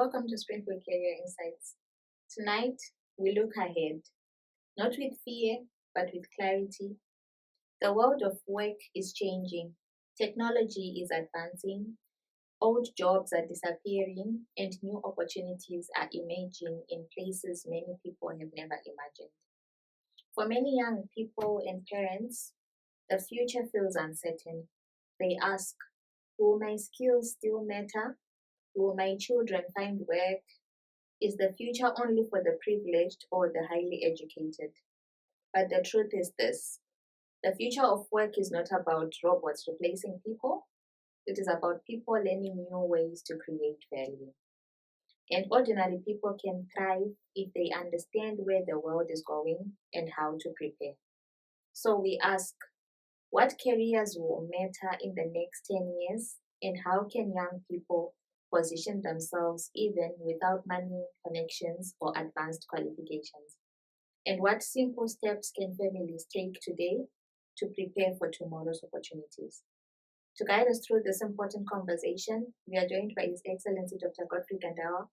Welcome to Springfield Career Insights. Tonight, we look ahead, not with fear, but with clarity. The world of work is changing, technology is advancing, old jobs are disappearing, and new opportunities are emerging in places many people have never imagined. For many young people and parents, the future feels uncertain. They ask, will my skills still matter? Will my children find work? Is the future only for the privileged or the highly educated? But the truth is this: the future of work is not about robots replacing people, it is about people learning new ways to create value. And ordinary people can thrive if they understand where the world is going and how to prepare. So we ask, what careers will matter in the next 10 years, and how can young people position themselves even without money, connections, or advanced qualifications? And what simple steps can families take today to prepare for tomorrow's opportunities? To guide us through this important conversation, we are joined by His Excellency Dr. Godfrey Gandawa,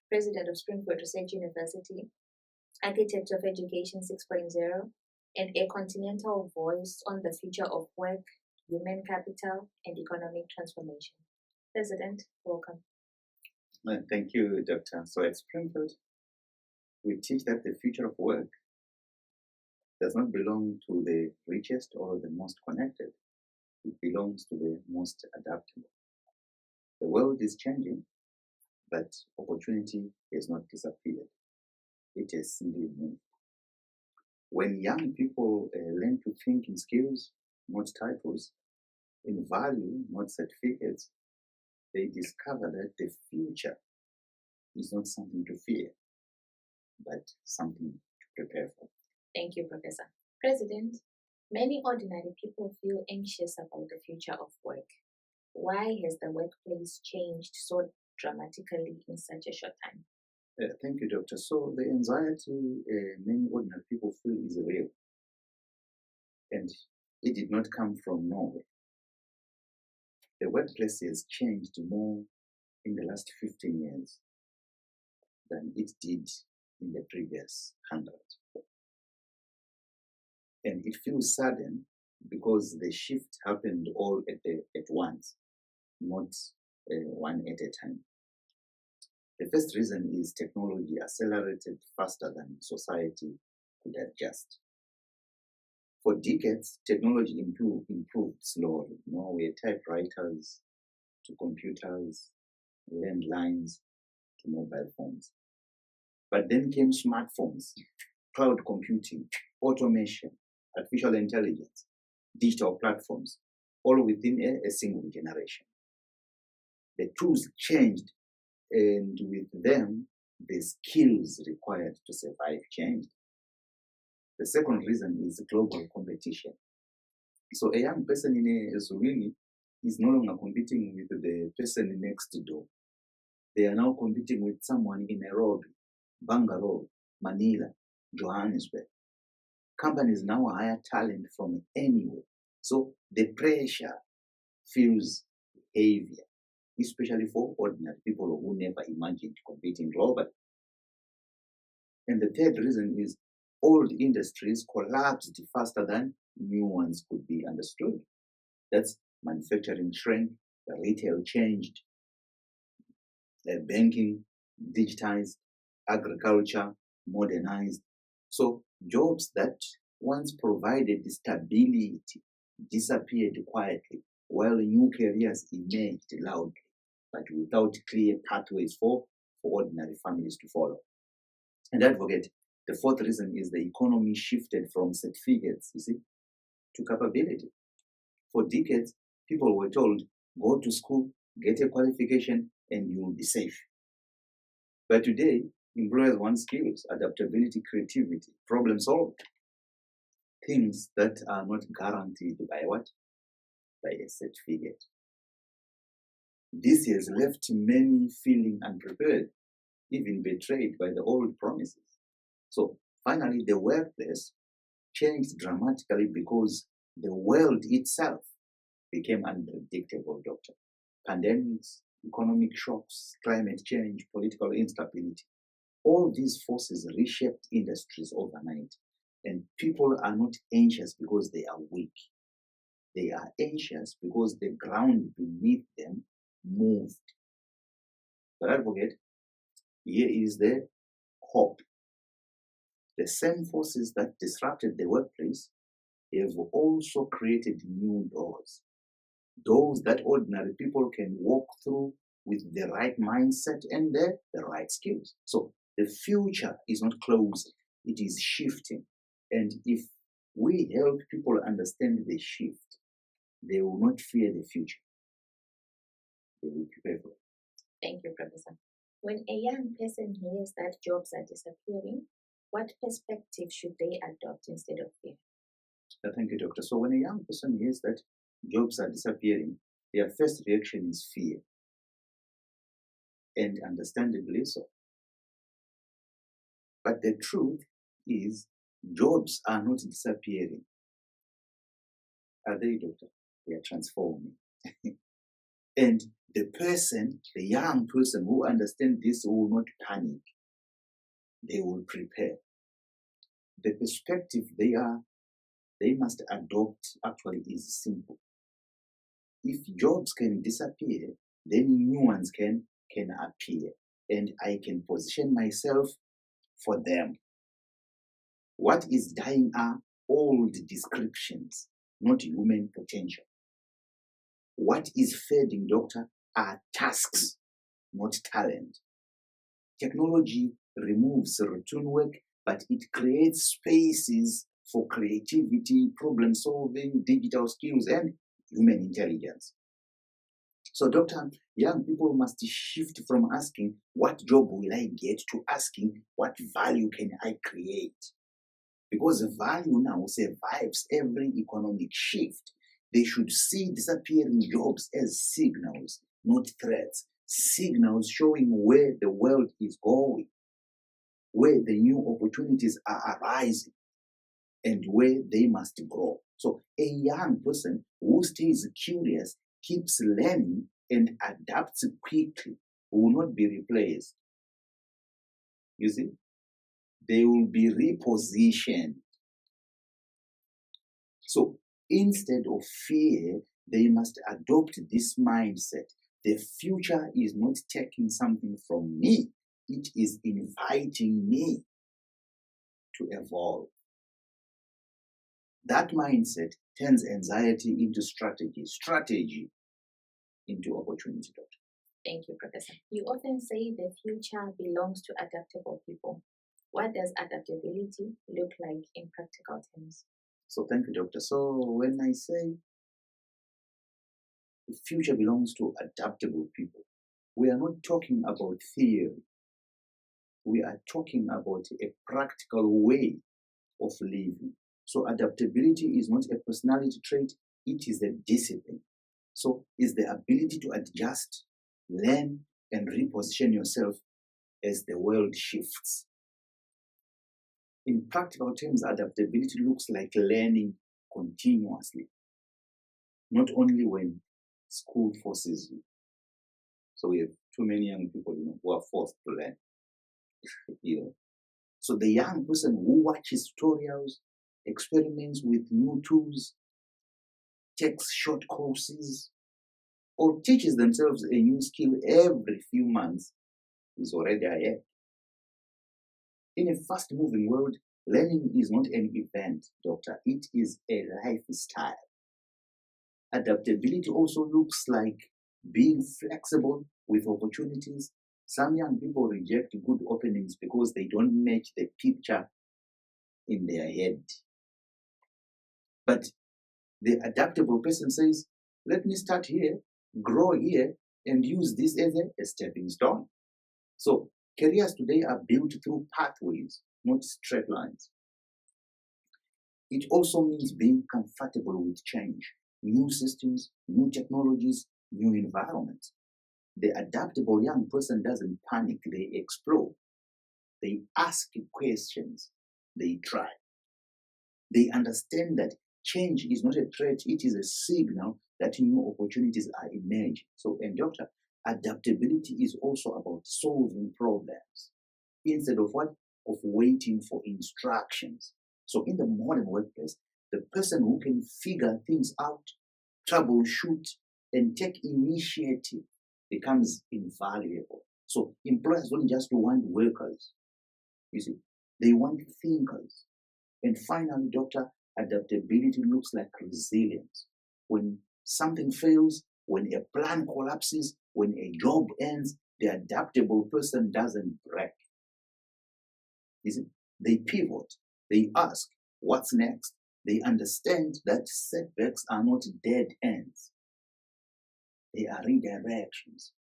President of Springfield Research University, Architect of Education 6.0, and a continental voice on the future of work, human capital, and economic transformation. President, welcome. Thank you, Doctor. So at Springfield, we teach that the future of work does not belong to the richest or the most connected. It belongs to the most adaptable. The world is changing, but opportunity has not disappeared. It has simply moved. When young people learn to think in skills, not titles, in value, not certificates, they discover that the future is not something to fear, but something to prepare for. Thank you, Professor. President, many ordinary people feel anxious about the future of work. Why has the workplace changed so dramatically in such a short time? Thank you, Doctor. So the anxiety many ordinary people feel is real, and it did not come from nowhere. The workplace has changed more in the last 15 years than it did in the previous 100. And it feels sudden because the shift happened all at once, not one at a time. The first reason is technology accelerated faster than society could adjust. For decades, technology improved slowly. We had typewriters to computers, landlines to mobile phones. But then came smartphones, cloud computing, automation, artificial intelligence, digital platforms, all within a single generation. The tools changed, and with them, the skills required to survive changed. The second reason is global competition. So a young person in a Zuluini is no longer competing with the person next door. They are now competing with someone in Nairobi, Bangalore, Manila, Johannesburg. Companies now hire talent from anywhere. So the pressure feels heavier, especially for ordinary people who never imagined competing globally. And the third reason is old industries collapsed faster than new ones could be understood. That's manufacturing shrank, retail changed, banking digitized, agriculture modernized. So jobs that once provided stability disappeared quietly, while new careers emerged loudly, but without clear pathways for ordinary families to follow. And don't forget, the fourth reason is the economy shifted from certificates, to capability. For decades, people were told, go to school, get a qualification, and you will be safe. But today, employers want skills, adaptability, creativity, problem solving. Things that are not guaranteed by what? By a certificate. This has left many feeling unprepared, even betrayed by the old promises. So finally, the workplace changed dramatically because the world itself became unpredictable, Doctor. Pandemics, economic shocks, climate change, political instability. All these forces reshaped industries overnight. And people are not anxious because they are weak. They are anxious because the ground beneath them moved. But don't forget, here is the hope. The same forces that disrupted the workplace have also created new doors. Doors that ordinary people can walk through with the right mindset and the right skills. So the future is not closing, it is shifting. And if we help people understand the shift, they will not fear the future. They will prepare for it. Thank you, Professor. When a young person hears that jobs are disappearing, what perspective should they adopt instead of fear? Thank you, Doctor. So when a young person hears that jobs are disappearing, their first reaction is fear. And understandably so. But the truth is, jobs are not disappearing. Are they, Doctor? They are transforming. And the young person who understands this will not panic. They will prepare. The perspective they must adopt actually is simple. If jobs can disappear, then new ones can appear. And I can position myself for them. What is dying are old descriptions, not human potential. What is fading, Doctor, are tasks, not talent. Technology removes routine work, but it creates spaces for creativity, problem solving, digital skills, and human intelligence. So, Doctor, young people must shift from asking, what job will I get, to asking, what value can I create? Because value now survives every economic shift. They should see disappearing jobs as signals, not threats. Signals showing where the world is going, where the new opportunities are arising, and where they must grow. So a young person who stays curious, keeps learning, and adapts quickly will not be replaced. You see? They will be repositioned. So instead of fear, they must adopt this mindset. The future is not taking something from me, it is inviting me to evolve. That mindset turns anxiety into strategy into opportunity. Thank you, Professor. You often say the future belongs to adaptable people. What does adaptability look like in practical terms? So thank you, Doctor. So when I say the future belongs to adaptable people, we are not talking about theory. We are talking about a practical way of living. So adaptability is not a personality trait, it is a discipline. So it's the ability to adjust, learn, and reposition yourself as the world shifts. In practical terms, adaptability looks like learning continuously, not only when school forces you. So we have too many young people, who are forced to learn. So the young person who watches tutorials, experiments with new tools, takes short courses, or teaches themselves a new skill every few months is already ahead. In a fast-moving world, learning is not an event, Doctor. It is a lifestyle. Adaptability also looks like being flexible with opportunities. Some young people reject good openings because they don't match the picture in their head. But the adaptable person says, let me start here, grow here, and use this as a stepping stone. So careers today are built through pathways, not straight lines. It also means being comfortable with change, new systems, new technologies, new environments. The adaptable young person doesn't panic, they explore. They ask questions, they try. They understand that change is not a threat, it is a signal that new opportunities are emerging. So, and Doctor, Adaptability is also about solving problems instead of what? Of waiting for instructions. So in the modern workplace, the person who can figure things out, troubleshoot, and take initiative becomes invaluable. So employers don't just want workers, you see, they want thinkers. And finally, doctor, adaptability looks like resilience. When something fails, when a plan collapses, when a job ends, the adaptable person doesn't break. You see, they pivot, they ask, what's next? They understand that setbacks are not dead ends. They are redirections.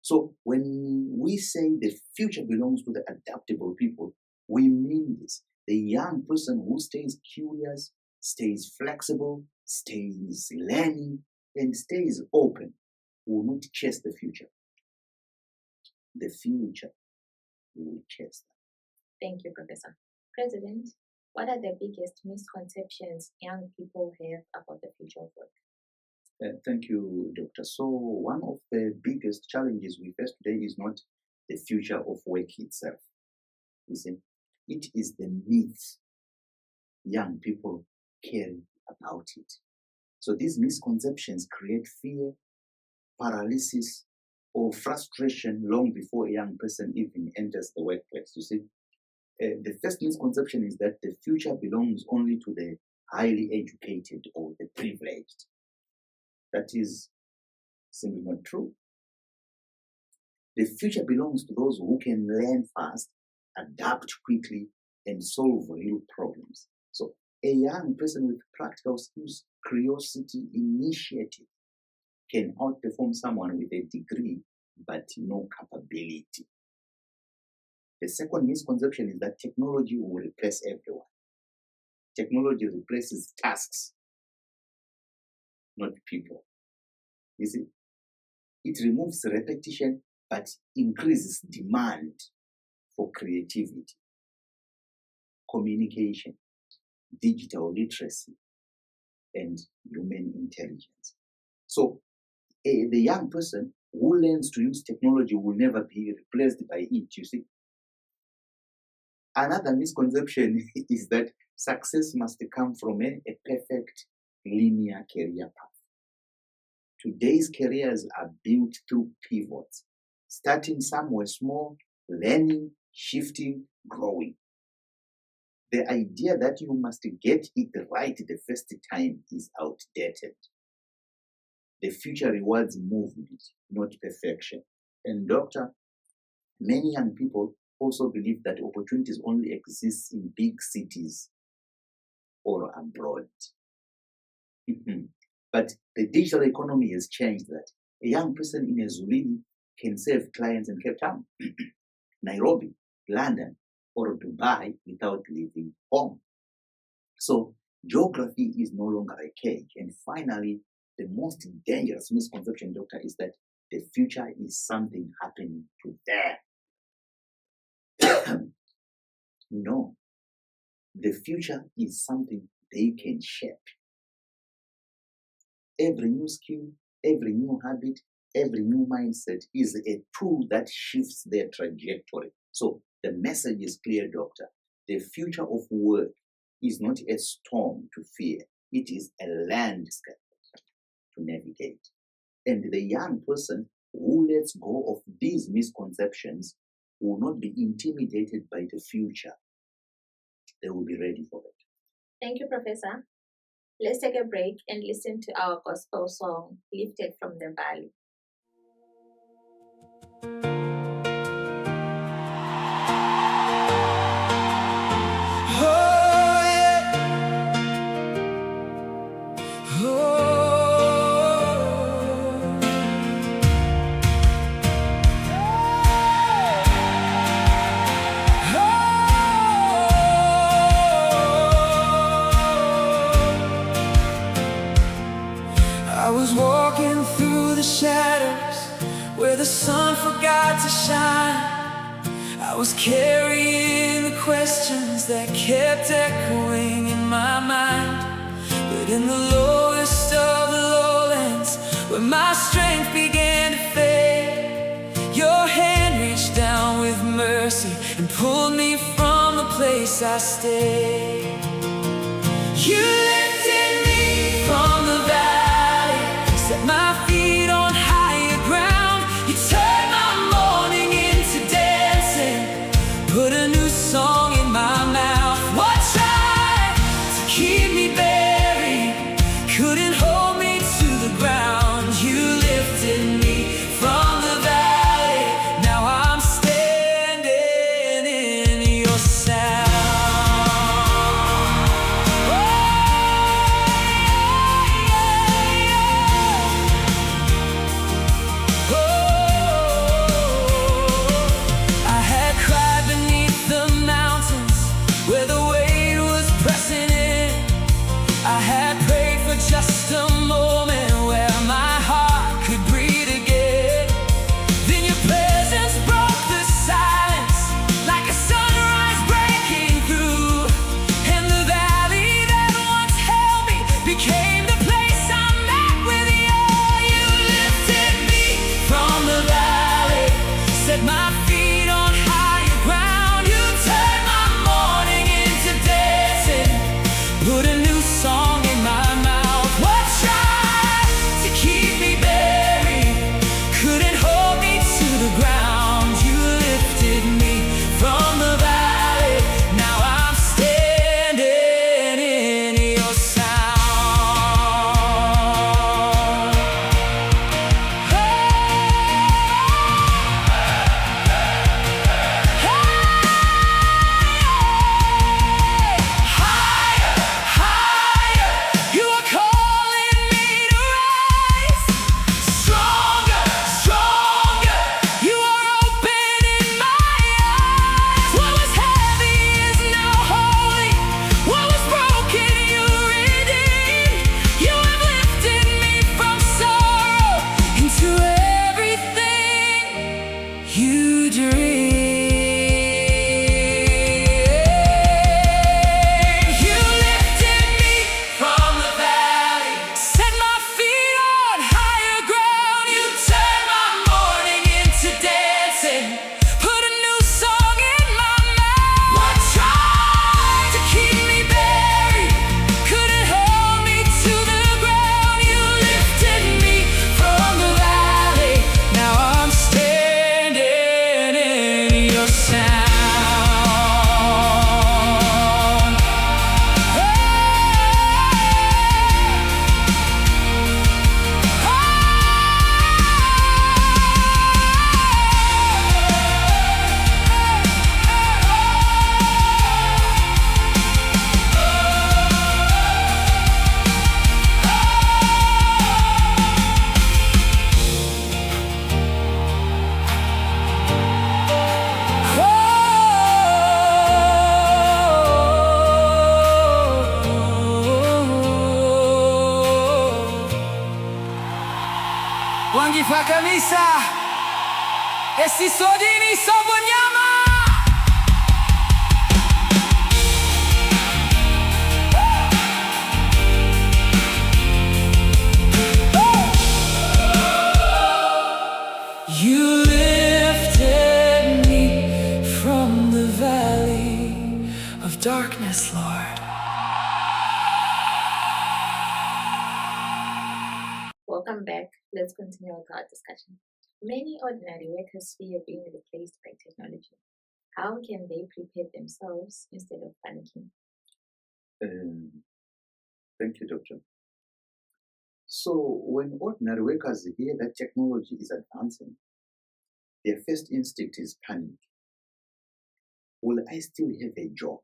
So when we say the future belongs to the adaptable people, we mean this. The young person who stays curious, stays flexible, stays learning, and stays open will not chase the future. The future will chase them. Thank you, Professor. President, what are the biggest misconceptions young people have about the future of work? Thank you, Doctor. So one of the biggest challenges we face today is not the future of work itself. You see, it is the myths young people carry about it. So these misconceptions create fear, paralysis, or frustration long before a young person even enters the workplace. You see, the first misconception is that the future belongs only to the highly educated or the privileged. That is simply not true. The future belongs to those who can learn fast, adapt quickly, and solve real problems. So a young person with practical skills, curiosity, initiative can outperform someone with a degree but no capability. The second misconception is that technology will replace everyone. Technology replaces tasks, not people. You see, it removes repetition but increases demand for creativity, communication, digital literacy, and human intelligence. So the young person who learns to use technology will never be replaced by it, you see. Another misconception is that success must come from a perfect linear career path. Today's careers are built through pivots, starting somewhere small, learning, shifting, growing. The idea that you must get it right the first time is outdated. The future rewards movement, not perfection. And doctor, many young people also believe that opportunities only exist in big cities or abroad. But the digital economy has changed that. A young person in a Zulini can serve clients in Cape Town, Nairobi, London, or Dubai without leaving home. So geography is no longer a cage. And finally, the most dangerous misconception, doctor, is that the future is something happening to them. No, the future is something they can shape. Every new skill, every new habit, every new mindset is a tool that shifts their trajectory. So the message is clear, doctor. The future of work is not a storm to fear. It is a landscape to navigate. And the young person who lets go of these misconceptions will not be intimidated by the future. They will be ready for it. Thank you, Professor. Let's take a break and listen to our gospel song, Lifted from the Valley. I was walking through the shadows where the sun forgot to shine. I was carrying the questions that kept echoing in my mind. But in the lowest of the lowlands, where my strength began to fade. Your hand reached down with mercy and pulled me from the place I stayed. You lifted me from the valley, set my feet on higher ground. You turned my mourning into dancing, put a new song in my mouth. What tried to keep me buried couldn't hold me to the ground. You lifted me from the valley. Now I'm standing in your sound. I had cried beneath the mountains where the weight was pressing in. I had prayed for just a moment where my heart could breathe again. Then your presence broke the silence like a sunrise breaking through, and the valley that once held me became the place I met with you. You lifted me from the valley, set my feet on higher ground. You turned my mourning into dancing, put a new song in my mouth. What tried to keep me buried couldn't hold me to the ground. You lifted me from the valley. Now I'm standing in your sound. Higher, higher, you are calling me to rise. Stronger, stronger, you are opening my eyes. What was heavy is now holy, what was broken you redeemed. You have lifted me from sorrow into everything you dreamed. You lifted me from the valley, set my feet on higher ground. You turned my mourning into dancing, put a new song in my mouth. What tried to keep me buried couldn't hold me to the ground. You lifted me from the valley. Now I'm standing in your sound. Wangi fa camisa e si sodini soboniama. You lifted me from the valley of darkness, Lord. Welcome back. Let's continue with our discussion. Many ordinary workers fear being replaced by technology. How can they prepare themselves instead of panicking? Thank you, Doctor. So, when ordinary workers hear that technology is advancing, their first instinct is panic. Will I still have a job?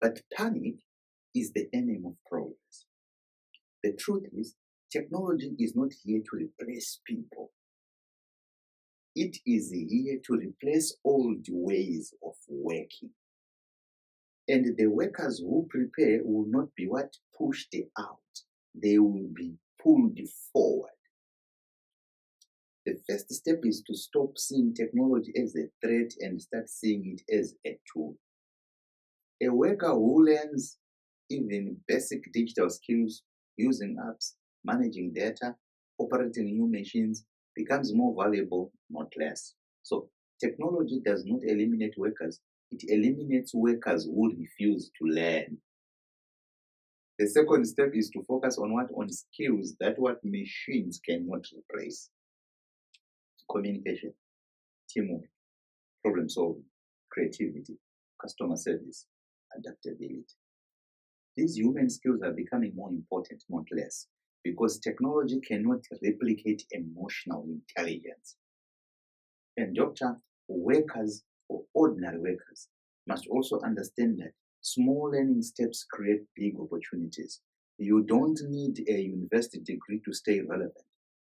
But panic is the enemy of progress. The truth is, technology is not here to replace people. It is here to replace old ways of working. And the workers who prepare will not be what pushed out. They will be pulled forward. The first step is to stop seeing technology as a threat and start seeing it as a tool. A worker who learns even basic digital skills using apps managing data, operating new machines becomes more valuable, not less. So technology does not eliminate workers, it eliminates workers who refuse to learn. The second step is to focus on on skills that what machines cannot replace. Communication, teamwork, problem solving, creativity, customer service, adaptability. These human skills are becoming more important, not less, because technology cannot replicate emotional intelligence. And doctor, workers or ordinary workers must also understand that small learning steps create big opportunities. You don't need a university degree to stay relevant.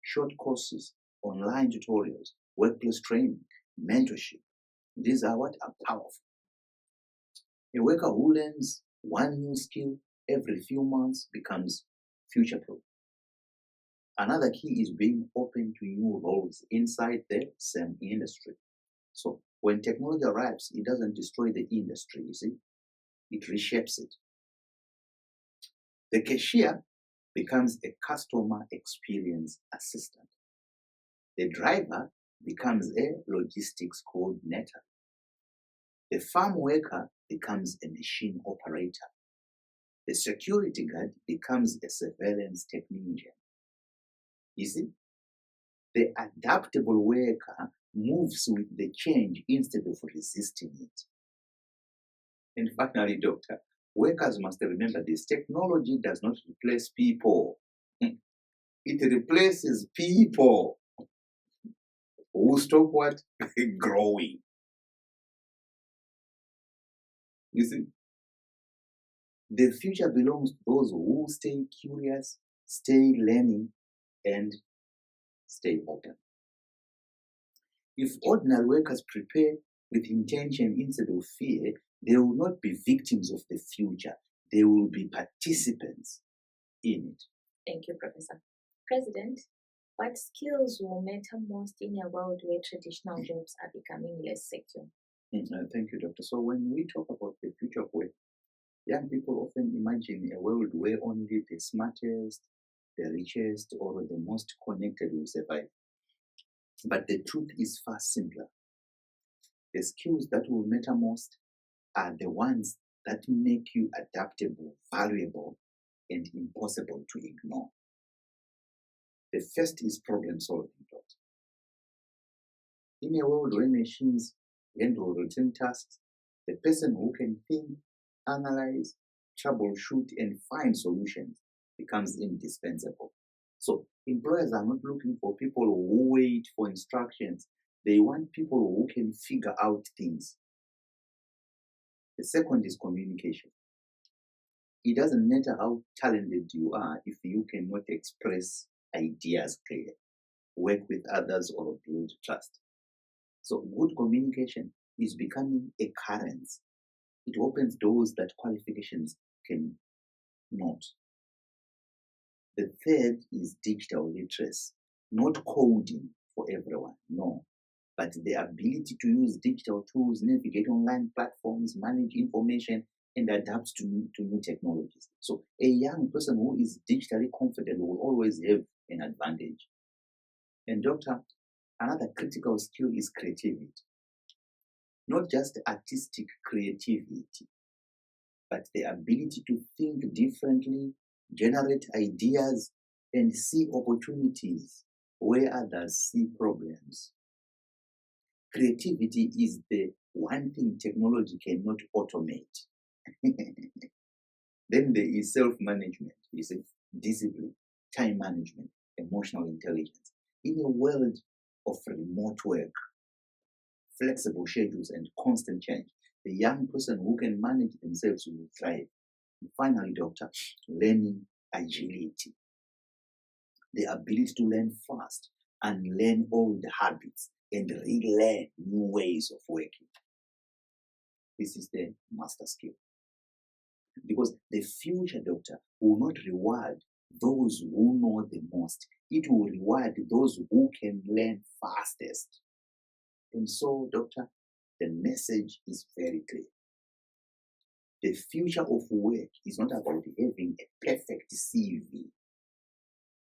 Short courses, online tutorials, workplace training, mentorship, these are what are powerful. A worker who learns one new skill every few months becomes future-proof. Another key is being open to new roles inside the same industry. So when technology arrives, it doesn't destroy the industry, you see, it reshapes it. The cashier becomes a customer experience assistant. The driver becomes a logistics coordinator. The farm worker becomes a machine operator. The security guard becomes a surveillance technician. You see, the adaptable worker moves with the change instead of resisting it. And finally, doctor, workers must remember this. Technology does not replace people. It replaces people who stop what? Growing. You see, the future belongs to those who stay curious, stay learning, and stay open. If ordinary workers prepare with intention instead of fear, they will not be victims of the future. They will be participants in it. Thank you, Professor. President, what skills will matter most in a world where traditional jobs are becoming less secure? Thank you, Doctor. So when we talk about the future of work, young people often imagine a world where only the smartest, the richest, or the most connected will survive. But the truth is far simpler. The skills that will matter most are the ones that make you adaptable, valuable, and impossible to ignore. The first is problem solving. In a world where machines handle routine tasks, the person who can think, analyze, troubleshoot, and find solutions becomes indispensable. So employers are not looking for people who wait for instructions. They want people who can figure out things. The second is communication. It doesn't matter how talented you are if you cannot express ideas clearly, work with others, or build trust. So good communication is becoming a currency. It opens doors that qualifications can not. The third is digital literacy, not coding for everyone, no, but the ability to use digital tools, navigate online platforms, manage information, and adapt to new technologies. So a young person who is digitally confident will always have an advantage. And doctor, another critical skill is creativity. Not just artistic creativity, but the ability to think differently, generate ideas, and see opportunities where others see problems. Creativity is the one thing technology cannot automate. Then there is self-management, discipline, time management, emotional intelligence. In a world of remote work, flexible schedules, and constant change, the young person who can manage themselves will thrive. And finally, doctor, learning agility. The ability to learn fast and learn old habits and relearn new ways of working. This is the master skill. Because the future, doctor, will not reward those who know the most. It will reward those who can learn fastest. And so, doctor, the message is very clear. The future of work is not about having a perfect CV.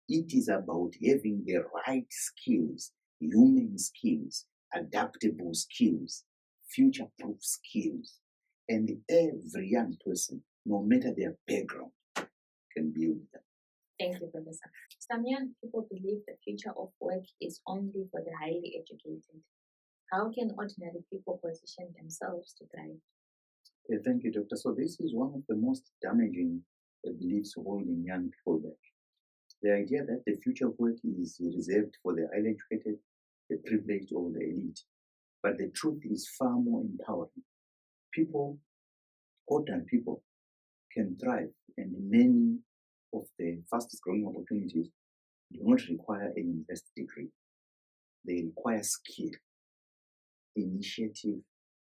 It is about having the right skills, human skills, adaptable skills, future-proof skills. And every young person, no matter their background, can build them. Thank you, Professor. Some young people believe the future of work is only for the highly educated. How can ordinary people position themselves to thrive? Thank you, Doctor. So this is one of the most damaging beliefs holding young people back. The idea that the future of work is reserved for the highly educated, the privileged, or the elite. But the truth is far more empowering. People, ordinary people, can thrive, and many of the fastest growing opportunities do not require a university degree. They require skill, initiative,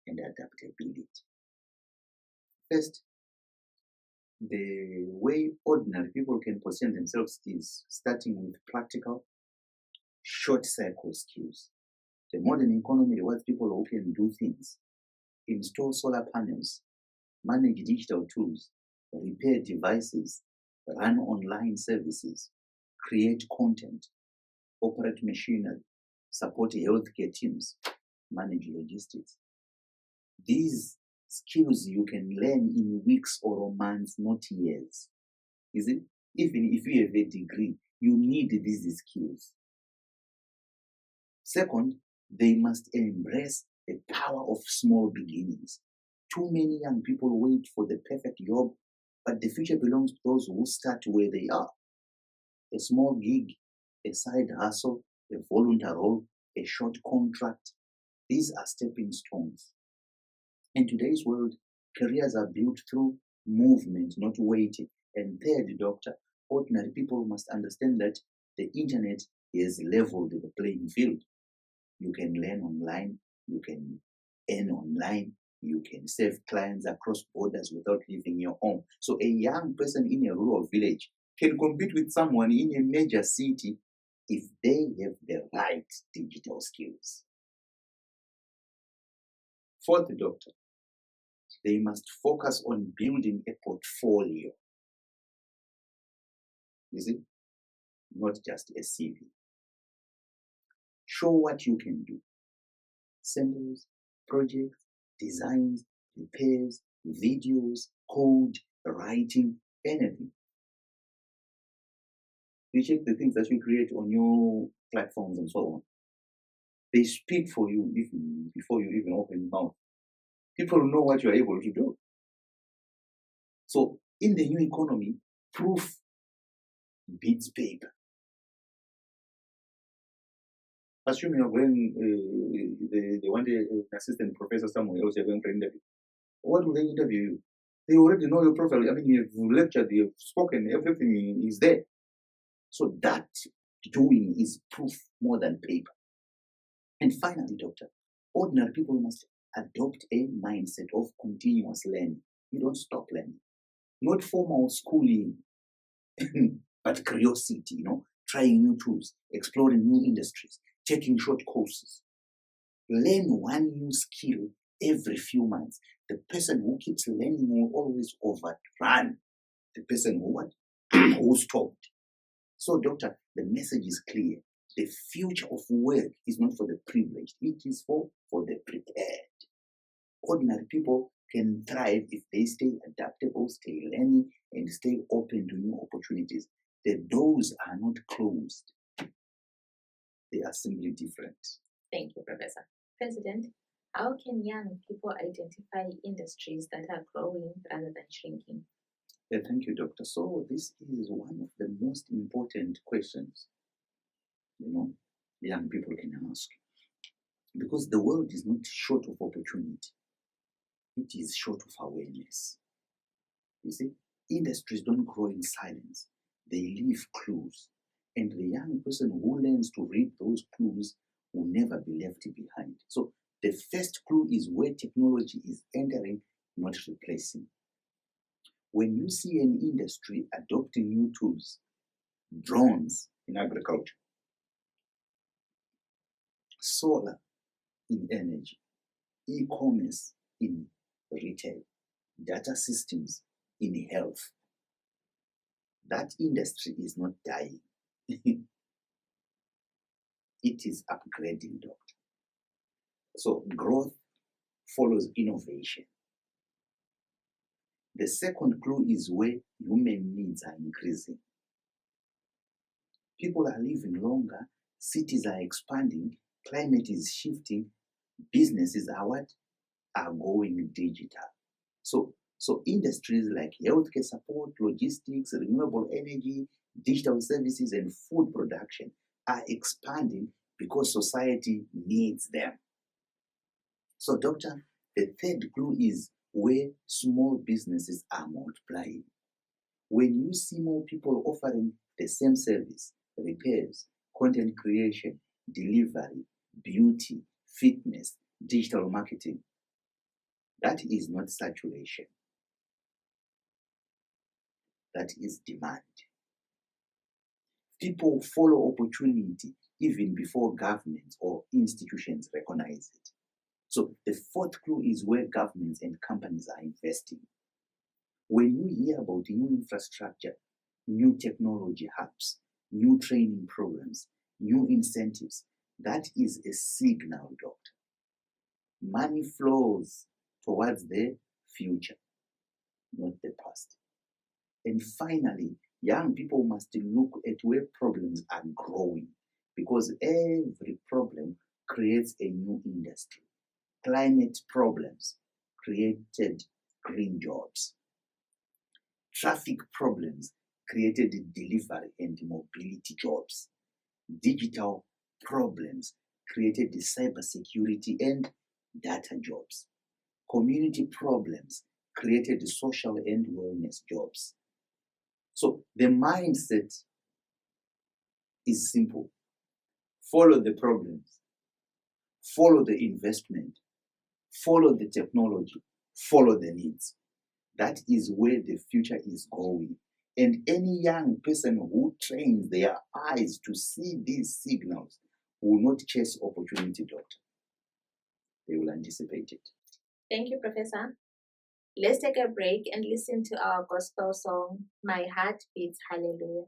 and adaptability. First, the way ordinary people can position themselves is starting with practical, short cycle skills. The modern economy rewards people who can do things, install solar panels, manage digital tools, repair devices, run online services, create content, operate machinery, support healthcare teams, manage logistics. These skills you can learn in weeks or months, not years. Is it? Even if you have a degree, you need these skills. Second, they must embrace the power of small beginnings. Too many young people wait for the perfect job, but the future belongs to those who start where they are. A small gig, a side hustle, a volunteer role, a short contract. These are stepping stones. In today's world, careers are built through movement, not waiting. And third, Doctor, ordinary people must understand that the internet has leveled the playing field. You can learn online, you can earn online, you can serve clients across borders without leaving your home. So a young person in a rural village can compete with someone in a major city if they have the right digital skills. Fourth, Doctor, they must focus on building a portfolio. Is it? Not just a CV. Show what you can do. Samples, projects, designs, repairs, videos, code, writing, anything. You check the things that you create on your platforms and so on. They speak for you even before you even open your mouth. People know what you are able to do. So in the new economy, proof beats paper. Assume you're going, they want an assistant professor somewhere else, you're going for an interview. What will they interview you? They already know your profile. I mean, you've lectured, you've spoken, everything is there. So that doing is proof more than paper. And finally, Doctor, ordinary people must adopt a mindset of continuous learning. You don't stop learning. Not formal schooling, but curiosity, trying new tools, exploring new industries, taking short courses. Learn one new skill every few months. The person who keeps learning will always overrun the person who stopped. So, Doctor, the message is clear. The future of work is not for the privileged. It is for the prepared. Ordinary people can thrive if they stay adaptable, stay learning, and stay open to new opportunities. The doors are not closed. They are simply different. Thank you, Professor. President, how can young people identify industries that are growing rather than shrinking? Thank you, Doctor. So this is one of the most important questions, young people can ask. Because the world is not short of opportunity. It is short of awareness. You see, industries don't grow in silence. They leave clues. And the young person who learns to read those clues will never be left behind. So the first clue is where technology is entering, not replacing. When you see an industry adopting new tools, drones in agriculture, solar in energy, e-commerce in retail, data systems in health, that industry is not dying. it is upgrading, doctor. So growth follows innovation. The second clue is where human needs are increasing. People are living longer, cities are expanding, climate is shifting, businesses are going digital. So industries like healthcare support, logistics, renewable energy, digital services, and food production are expanding because society needs them. So, doctor, the third clue is where small businesses are multiplying. When you see more people offering the same service, repairs, content creation, delivery, beauty, fitness, digital marketing, that is not saturation. That is demand. People follow opportunity even before governments or institutions recognize it. So the fourth clue is where governments and companies are investing. When you hear about new infrastructure, new technology hubs, new training programs, new incentives, that is a signal, doctor. Money flows towards the future, not the past. And finally, young people must look at where problems are growing, because every problem creates a new industry. Climate problems created green jobs. Traffic problems created delivery and mobility jobs. Digital problems created cybersecurity and data jobs. Community problems created social and wellness jobs. So the mindset is simple. Follow the problems, follow the investment, follow the technology, follow the needs. That is where the future is going. And any young person who trains their eyes to see these signals will not chase opportunity, doctor. They will anticipate it. Thank you, Professor. Let's take a break and listen to our gospel song, My Heart Beats Hallelujah.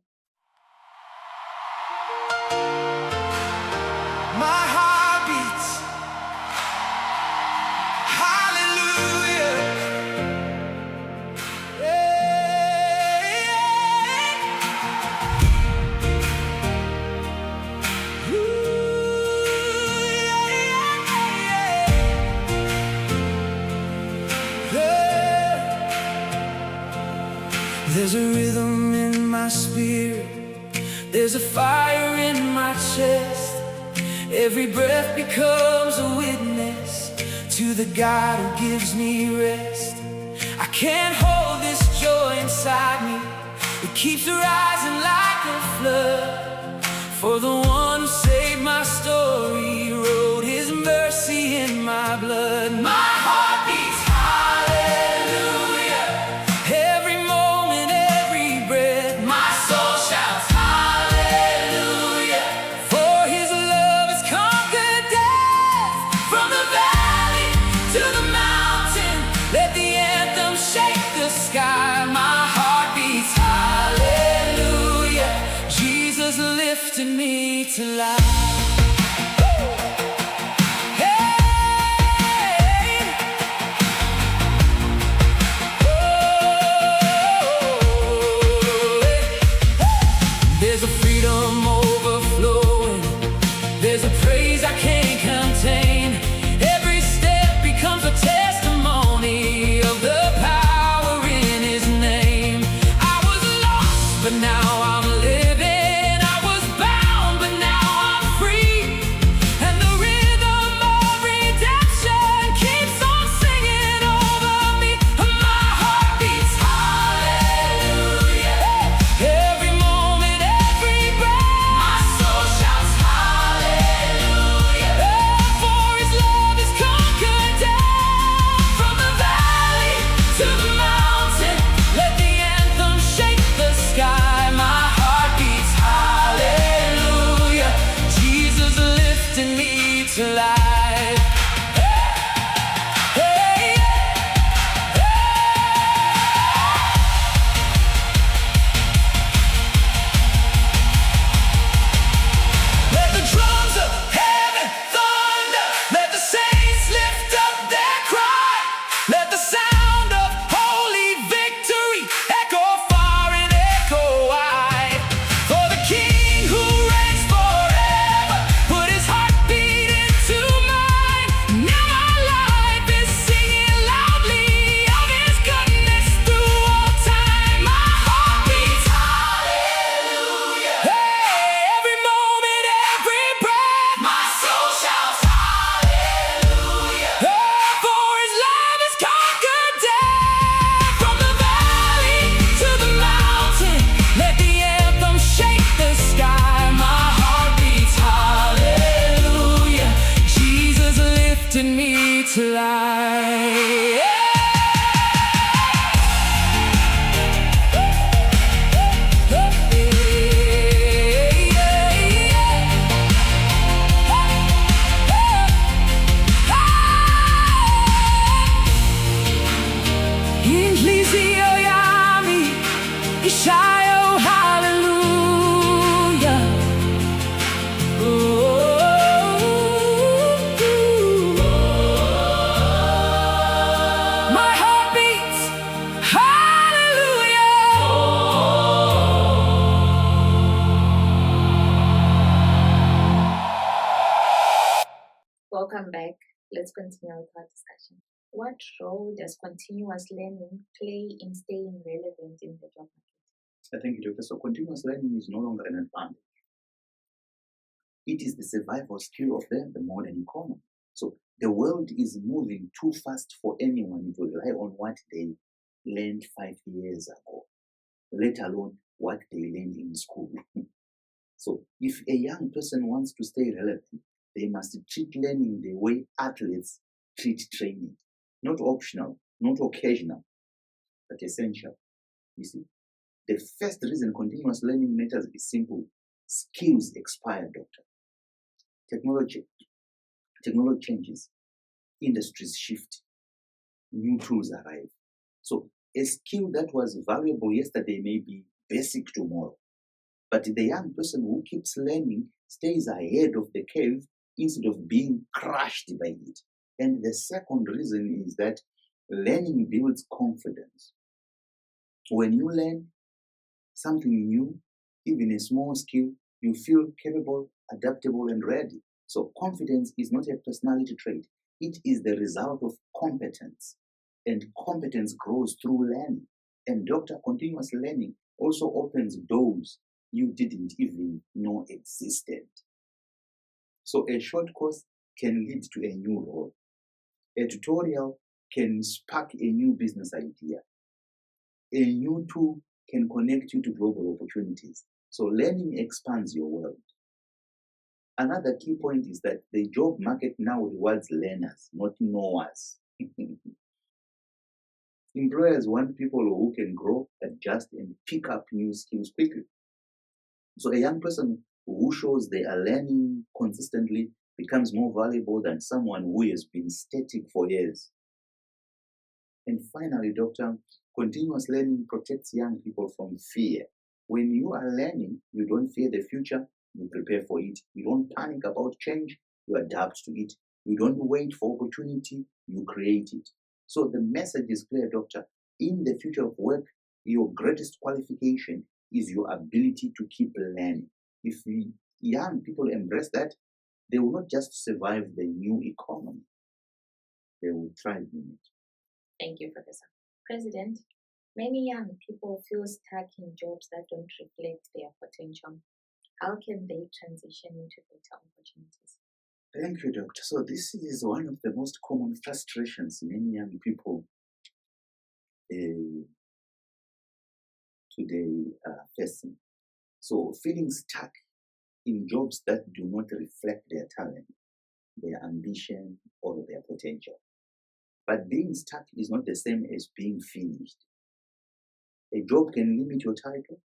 My heart beats hallelujah. There's a rhythm in my spirit, there's a fire in my chest. Every breath becomes a witness to the God who gives me rest. I can't hold this joy inside me, it keeps rising like a flood. For the one who saved my story wrote his mercy in my blood. My heart beats hallelujah. Every moment, every breath, my soul shouts hallelujah. For his love has conquered death. From the valley to the mountain, let the anthem shake the sky. My heart beats hallelujah. Jesus lifted me to life. There's a freedom overflowing, there's a praise I can't contain. Every step becomes a testimony of the power in his name. I was lost, but now I'm living. I was bound, but now I'm free. And the rhythm of redemption keeps on singing over me. My heart beats hallelujah. Every moment, every breath, my soul shouts hallelujah. For his love has conquered death. From the valley to the mountain, let the anthem shake the sky. My heart beats hallelujah. Jesus lifted me to life. Hey, Welcome back. Let's continue with our discussion. What role does continuous learning play in staying relevant in the job market? Thank you, Dr. So continuous learning is no longer an advantage. It is the survival skill of the modern economy. So the world is moving too fast for anyone to rely on what they learned 5 years ago, let alone what they learned in school. So if a young person wants to stay relevant, they must treat learning the way athletes treat training. Not optional, not occasional, but essential. You see, the first reason continuous learning matters is simple. Skills expire, doctor. Technology changes, industries shift, new tools arrive. So a skill that was valuable yesterday may be basic tomorrow. But the young person who keeps learning stays ahead of the curve instead of being crushed by it. And the second reason is that learning builds confidence. When you learn something new, even a small skill, you feel capable, adaptable, and ready. So confidence is not a personality trait. It is the result of competence. And competence grows through learning. And doctor, continuous learning also opens doors you didn't even know existed. So a short course can lead to a new role. A tutorial can spark a new business idea. A new tool can connect you to global opportunities. So learning expands your world. Another key point is that the job market now rewards learners, not knowers. Employers want people who can grow, adjust, and pick up new skills quickly. So a young person who shows they are learning consistently becomes more valuable than someone who has been static for years. And finally, doctor, continuous learning protects young people from fear. When you are learning, you don't fear the future, you prepare for it. You don't panic about change, you adapt to it. You don't wait for opportunity, you create it. So the message is clear, doctor. In the future of work, your greatest qualification is your ability to keep learning. If young people embrace that, they will not just survive the new economy, they will thrive in it. Thank you, Professor. President, many young people feel stuck in jobs that don't reflect their potential. How can they transition into better opportunities? Thank you, doctor. So this is one of the most common frustrations many young people today are facing. So feeling stuck in jobs that do not reflect their talent, their ambition, or their potential. But being stuck is not the same as being finished. A job can limit your title,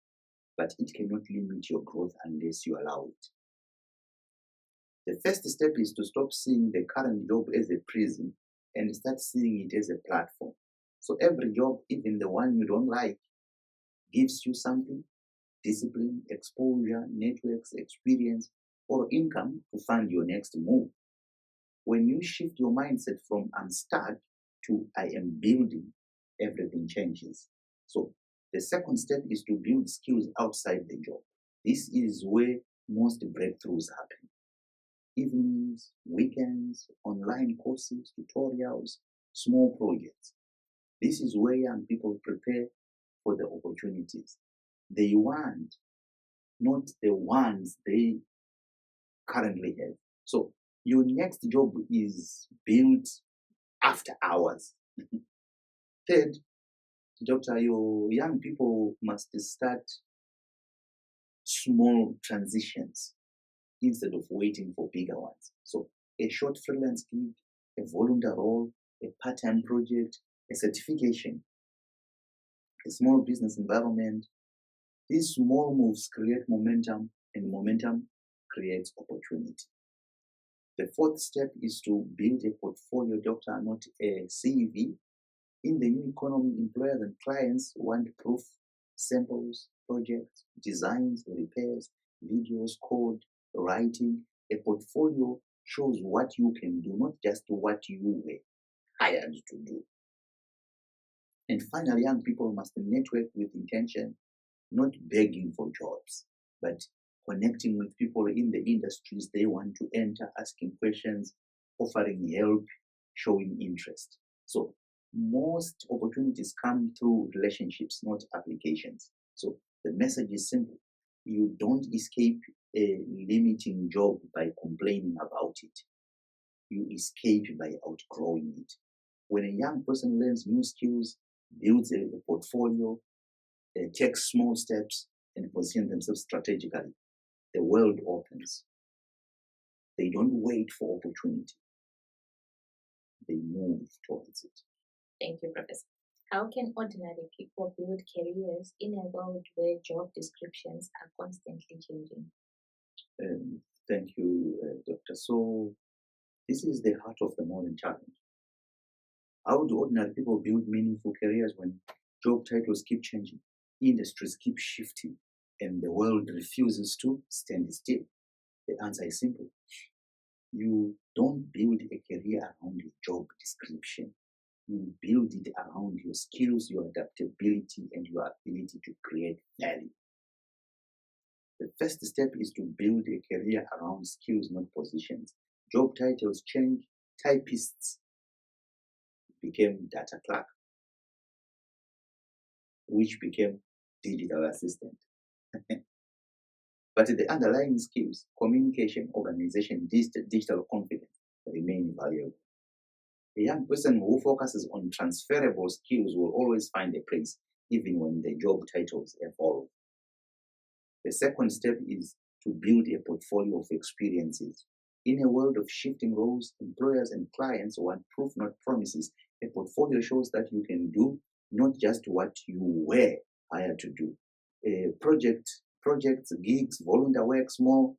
but it cannot limit your growth unless you allow it. The first step is to stop seeing the current job as a prison and start seeing it as a platform. So every job, even the one you don't like, gives you something: discipline, exposure, networks, experience, or income to fund your next move. When you shift your mindset from I'm stuck to I am building, everything changes. So the second step is to build skills outside the job. This is where most breakthroughs happen. Evenings, weekends, online courses, tutorials, small projects. This is where young people prepare for the opportunities they want, not the ones they currently have. So your next job is built after hours. Third, doctor, your young people must start small transitions instead of waiting for bigger ones. So a short freelance gig, a volunteer role, a part-time project, a certification, a small business environment. These small moves create momentum, and momentum creates opportunity. The fourth step is to build a portfolio, doctor, not a CV. In the new economy, employers and clients want proof, samples, projects, designs, repairs, videos, code, writing. A portfolio shows what you can do, not just what you were hired to do. And finally, young people must network with intention, not begging for jobs, but connecting with people in the industries they want to enter, asking questions, offering help, showing interest. So most opportunities come through relationships, not applications. So the message is simple. You don't escape a limiting job by complaining about it. You escape by outgrowing it. When a young person learns new skills, builds a portfolio, takes small steps, and position themselves strategically, the world opens. They don't wait for opportunity. They move towards it. Thank you, Professor. How can ordinary people build careers in a world where job descriptions are constantly changing? Thank you, Doctor. So, this is the heart of the modern challenge. How do ordinary people build meaningful careers when job titles keep changing, industries keep shifting, and the world refuses to stand still? The answer is simple. You don't build a career around your job description. You build it around your skills, your adaptability, and your ability to create value. The first step is to build a career around skills, not positions. Job titles change. Typists became data clerk, which became digital assistant. But the underlying skills, communication, organization, digital confidence, remain valuable. A young person who focuses on transferable skills will always find a place, even when the job titles evolve. The second step is to build a portfolio of experiences. In a world of shifting roles, employers and clients want proof, not promises. A portfolio shows that you can do not just what you were hired to do. Projects, gigs, volunteer work, small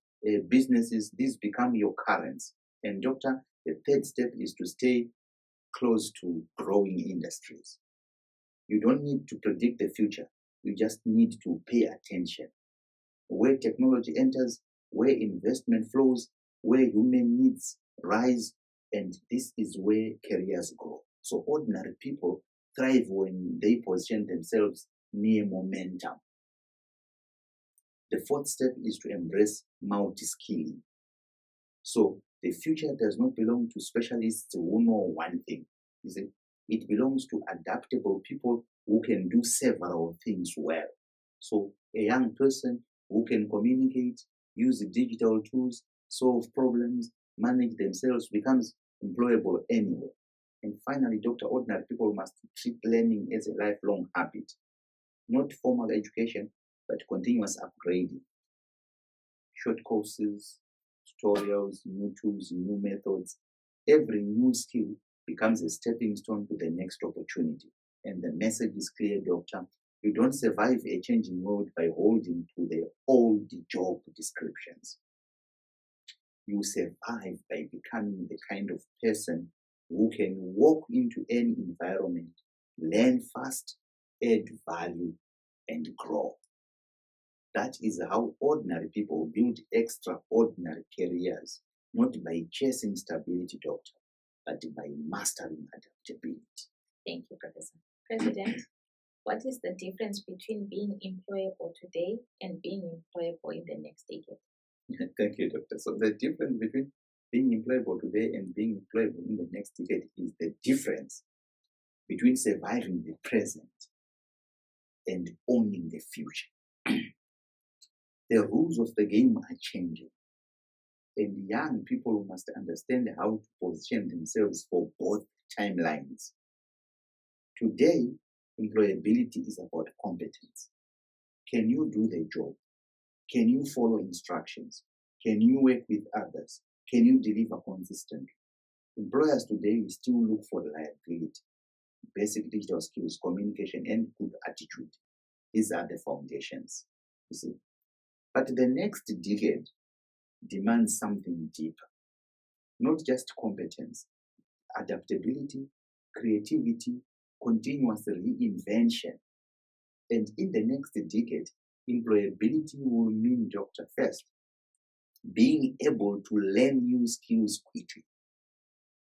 businesses, these become your currents. And doctor, the third step is to stay close to growing industries. You don't need to predict the future. You just need to pay attention. Where technology enters, where investment flows, where human needs rise, and this is where careers grow. So ordinary people thrive when they position themselves near momentum. The fourth step is to embrace multi-skilling. So the future does not belong to specialists who know one thing. It belongs to adaptable people who can do several things well. So a young person who can communicate, use digital tools, solve problems, manage themselves becomes employable anywhere. And finally, Dr. Ordinary people must treat learning as a lifelong habit, not formal education, but continuous upgrading. Short courses, tutorials, new tools, new methods. Every new skill becomes a stepping stone to the next opportunity. And the message is clear, doctor. You don't survive a changing world by holding to the old job descriptions. You survive by becoming the kind of person who can walk into any environment, learn fast, add value, and grow. That is how ordinary people build extraordinary careers, not by chasing stability, doctor, but by mastering adaptability. Thank you, Professor. President, what is the difference between being employable today and being employable in the next decade? Thank you, doctor. So the difference between being employable today and being employable in the next decade is the difference between surviving the present and owning the future. The rules of the game are changing, and young people must understand how to position themselves for both timelines. Today, employability is about competence. Can you do the job? Can you follow instructions? Can you work with others? Can you deliver consistently? Employers today still look for reliability, basic digital skills, communication, and good attitude. These are the foundations, you see. But the next decade demands something deeper, not just competence, adaptability, creativity, continuous reinvention. And in the next decade, employability will mean, doctor, first, being able to learn new skills quickly.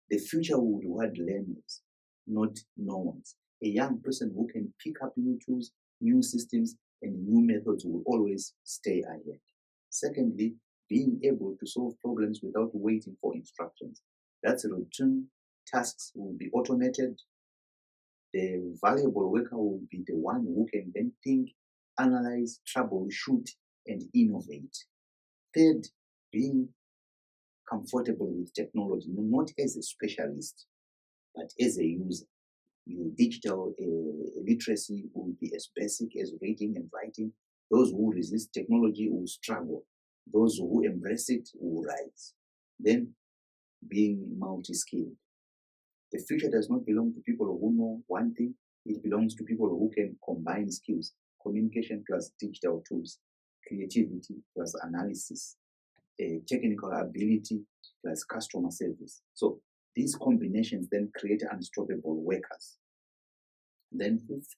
The future will reward learners, not norms. A young person who can pick up new tools, new systems, and new methods will always stay ahead. Secondly, being able to solve problems without waiting for instructions. That's routine tasks will be automated. The valuable worker will be the one who can then think, analyze, troubleshoot, and innovate. Third, being comfortable with technology, not as a specialist, but as a user. Your digital literacy will be as basic as reading and writing. Those who resist technology will struggle. Those who embrace it will rise. Then, being multi-skilled. The future does not belong to people who know one thing. It belongs to people who can combine skills, communication plus digital tools, creativity plus analysis, technical ability plus customer service. So these combinations then create unstoppable workers. Then fifth,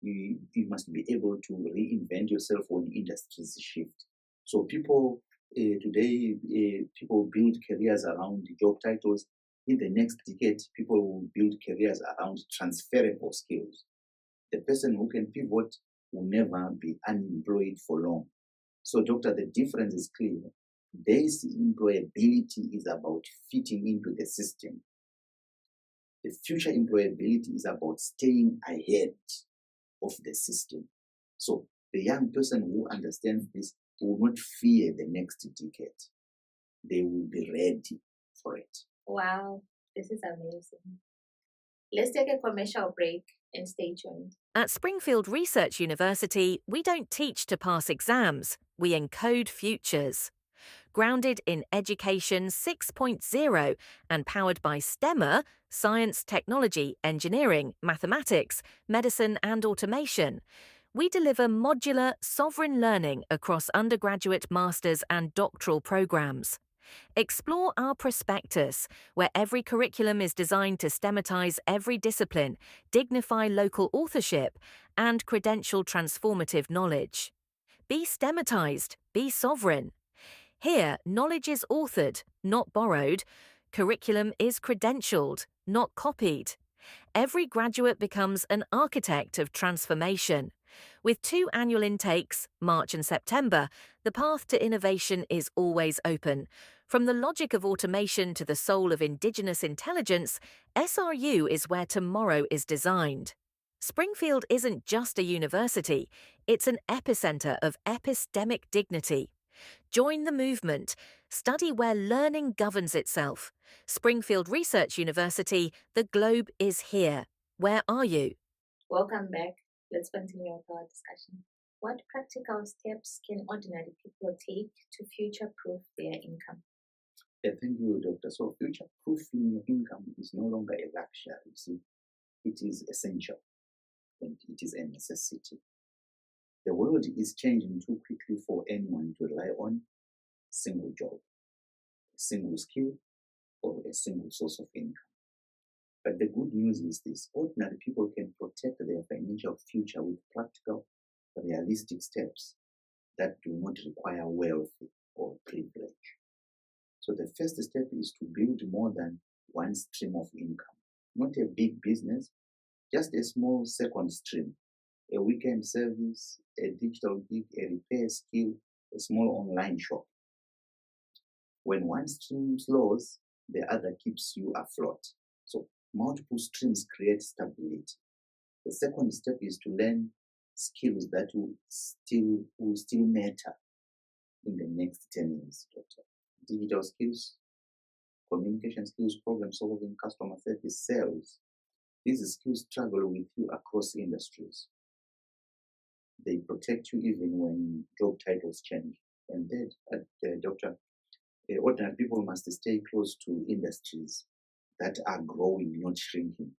you must be able to reinvent yourself when industries shift. So people today, people build careers around job titles. In the next decade, people will build careers around transferable skills. The person who can pivot will never be unemployed for long. So, doctor, the difference is clear. Today's employability is about fitting into the system. The future employability is about staying ahead of the system. So, the young person who understands this will not fear the next decade. They will be ready for it. Wow, this is amazing. Let's take a commercial break and stay tuned. At Springfield Research University, we don't teach to pass exams, we encode futures. Grounded in Education 6.0 and powered by STEMA, science, technology, engineering, mathematics, medicine and automation, we deliver modular, sovereign learning across undergraduate, master's and doctoral programs. Explore our prospectus, where every curriculum is designed to stematize every discipline, dignify local authorship, and credential transformative knowledge. Be stematized, be sovereign. Here, knowledge is authored, not borrowed. Curriculum is credentialed, not copied. Every graduate becomes an architect of transformation. With 2 annual intakes, March and September, the path to innovation is always open. From the logic of automation to the soul of indigenous intelligence, SRU is where tomorrow is designed. Springfield isn't just a university, it's an epicenter of epistemic dignity. Join the movement. Study where learning governs itself. Springfield Research University, the globe is here. Where are you? Welcome back. Let's continue with our discussion. What practical steps can ordinary people take to future-proof their income? Thank you, Doctor. So future-proofing your income is no longer a luxury. You see, it is essential and it is a necessity. The world is changing too quickly for anyone to rely on a single job, a single skill, or a single source of income. But the good news is this: ordinary people can protect their financial future with practical, realistic steps that do not require wealth or privilege. So the first step is to build more than one stream of income, not a big business, just a small second stream, a weekend service, a digital gig, a repair skill, a small online shop. When one stream slows, the other keeps you afloat. So multiple streams create stability. The second step is to learn skills that will still matter in the next 10 years, Doctor. Digital skills, communication skills, problem solving, customer service, sales. These skills travel with you across industries. They protect you even when job titles change. And then, Doctor, ordinary people must stay close to industries that are growing, not shrinking.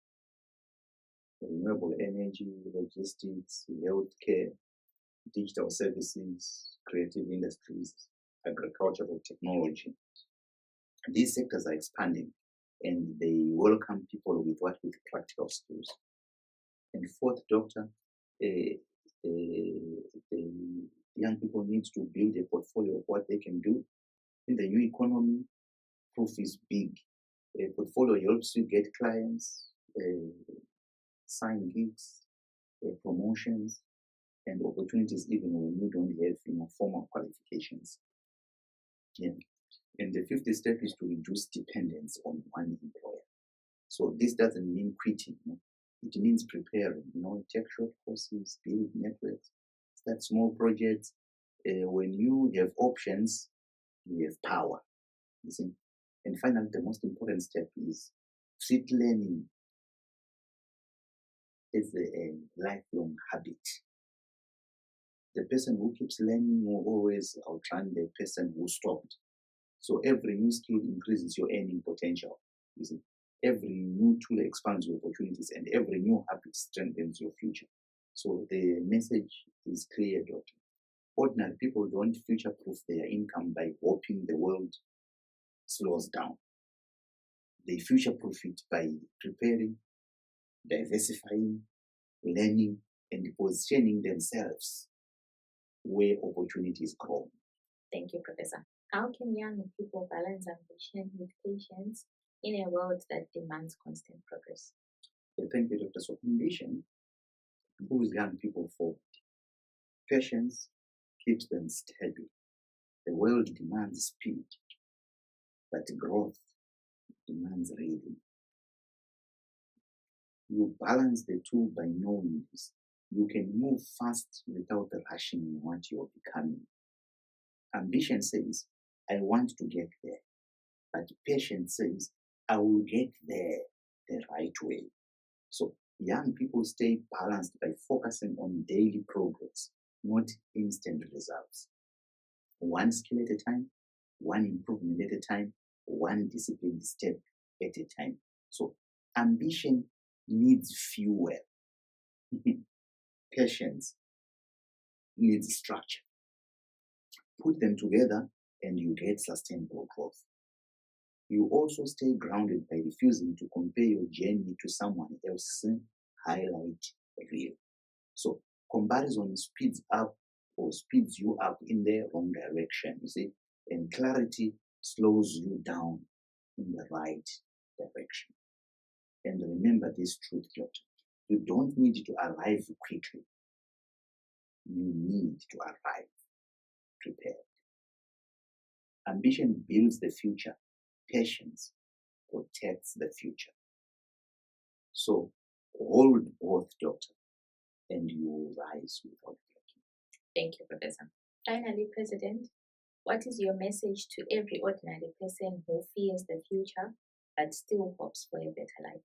Renewable energy, logistics, healthcare, digital services, creative industries, agricultural technology. These sectors are expanding and they welcome people with practical skills. And fourth, Doctor, the young people need to build a portfolio of what they can do. In the new economy, proof is big. A portfolio helps you get clients, sign gigs, promotions, and opportunities even when you don't have formal qualifications. Yeah. And the fifth step is to reduce dependence on one employer. So this doesn't mean quitting. It means preparing. Take short courses, build networks, start small projects. When you have options, you have power. You see? And finally, the most important step is treat learning as a lifelong habit. The person who keeps learning will always outrun the person who stopped. So every new skill increases your earning potential. You see? Every new tool expands your opportunities, and every new habit strengthens your future. So the message is clear, Doctor. Ordinary people don't future-proof their income by hoping the world slows down. They future-proof it by preparing, diversifying, learning, and positioning themselves where opportunities grow. Thank you, Professor. How can young people balance ambition with patience in a world that demands constant progress? Thank you, Doctor. So ambition moves young people forward. Patience keeps them steady. The world demands speed, but growth demands reading. You balance the two by knowing this. You can move fast without rushing in what you're becoming. Ambition says, I want to get there. But patience says, I will get there the right way. So young people stay balanced by focusing on daily progress, not instant results. One skill at a time, one improvement at a time, one disciplined step at a time. So ambition needs fuel. Patience needs structure. Put them together and you get sustainable growth. You also stay grounded by refusing to compare your journey to someone else's highlight reel. So comparison speeds up or speeds you up in the wrong direction, you see, and clarity slows you down in the right direction. And remember this truth, Doctor. You don't need to arrive quickly. You need to arrive prepared. Ambition builds the future. Patience protects the future. So hold both, Doctor, and you will rise without breaking. Thank you, Professor. Finally, President, what is your message to every ordinary person who fears the future but still hopes for a better life?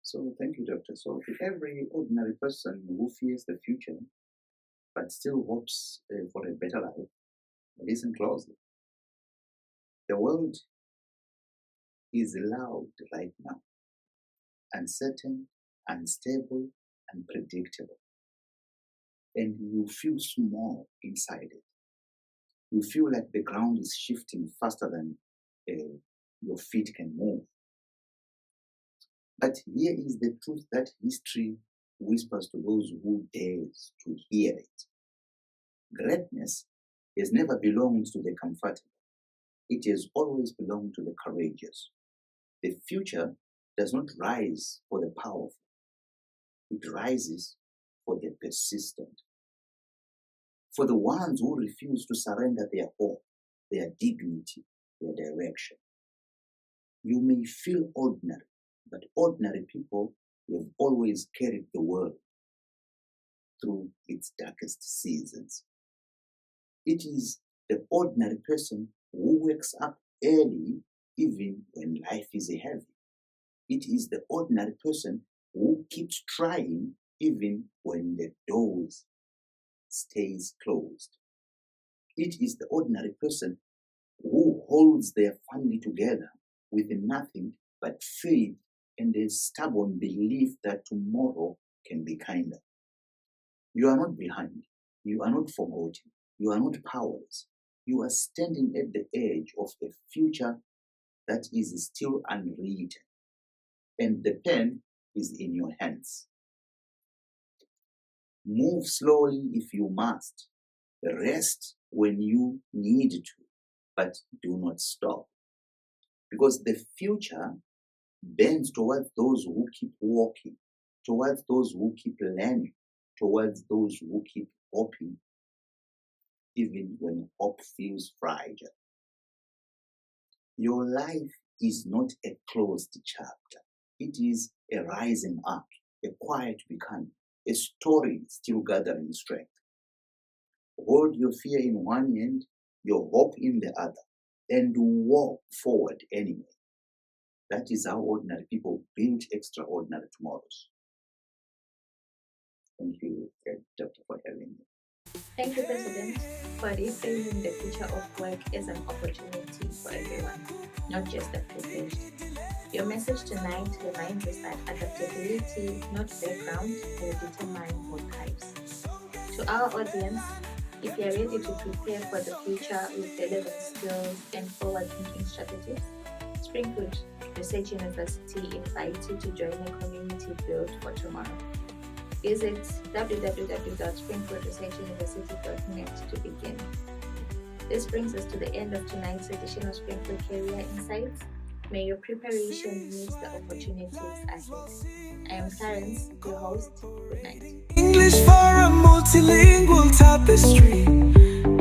So thank you, Doctor. So to every ordinary person who fears the future but still hopes for a better life, listen closely. The world is loud right now, uncertain, unstable, unpredictable. And you feel small inside it. You feel like the ground is shifting faster than your feet can move. But here is the truth that history whispers to those who dares to hear it. Greatness has never belonged to the comfortable. It has always belonged to the courageous. The future does not rise for the powerful. It rises for the persistent. For the ones who refuse to surrender their hope, their dignity, their direction. You may feel ordinary, but ordinary people have always carried the world through its darkest seasons. It is the ordinary person who wakes up early even when life is heavy. It is the ordinary person who keeps trying even when the doors stays closed. It is the ordinary person who holds their family together with nothing but faith and a stubborn belief that tomorrow can be kinder. You are not behind. You are not forgotten. You are not powerless. You are standing at the edge of a future that is still unwritten, and the pen is in your hands. Move slowly if you must. Rest when you need to, but do not stop. Because the future bends towards those who keep walking, towards those who keep learning, towards those who keep hoping, even when hope feels fragile. Your life is not a closed chapter. It is a rising up, a quiet becoming, a story still gathering strength. Hold your fear in one hand, your hope in the other, and walk forward anyway. That is how ordinary people build extraordinary tomorrows. Thank you, Doctor, for having me. Thank you, President, for reframing the future of work as an opportunity for everyone, not just the privileged. Your message tonight reminds us that adaptability, not background, will determine both lives. To our audience, if you're ready to prepare for the future with relevant skills and forward-thinking strategies, Springfield Research University invites you to join a community built for tomorrow. Visit www.springfieldresearchuniversity.net to begin. This brings us to the end of tonight's edition of Springfield Career Insights. May your preparation meet the opportunities ahead. I am Clarence, your host. Good night. English for a multilingual tapestry.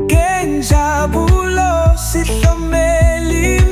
Genjabulo sihlomeli